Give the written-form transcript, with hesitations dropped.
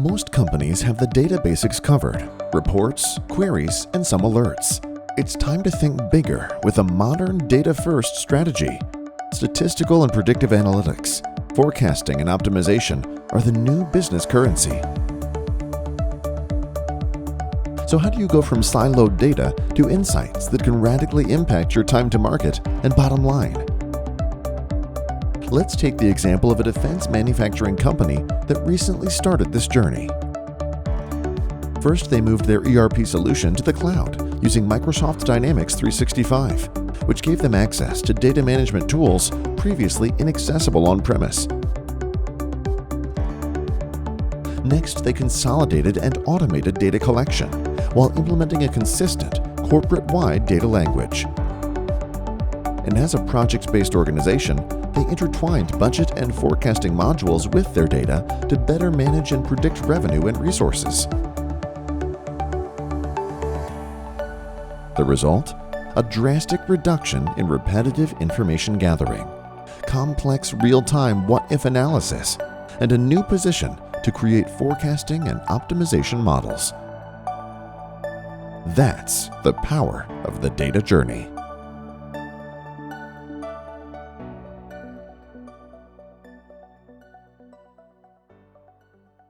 Most companies have the data basics covered: reports, queries, and some alerts. It's time to think bigger with a modern data-first strategy. Statistical and predictive analytics, forecasting and optimization are the new business currency. So how do you go from siloed data to insights that can radically impact your time to market and bottom line? Let's take the example of a defense manufacturing company that recently started this journey. First, they moved their ERP solution to the cloud using Microsoft Dynamics 365, which gave them access to data management tools previously inaccessible on-premise. Next, they consolidated and automated data collection while implementing a consistent, corporate-wide data language. And as a project-based organization, they intertwined budget and forecasting modules with their data to better manage and predict revenue and resources. The result? A drastic reduction in repetitive information gathering, complex real-time what-if analysis, and a new position to create forecasting and optimization models. That's the power of the data journey.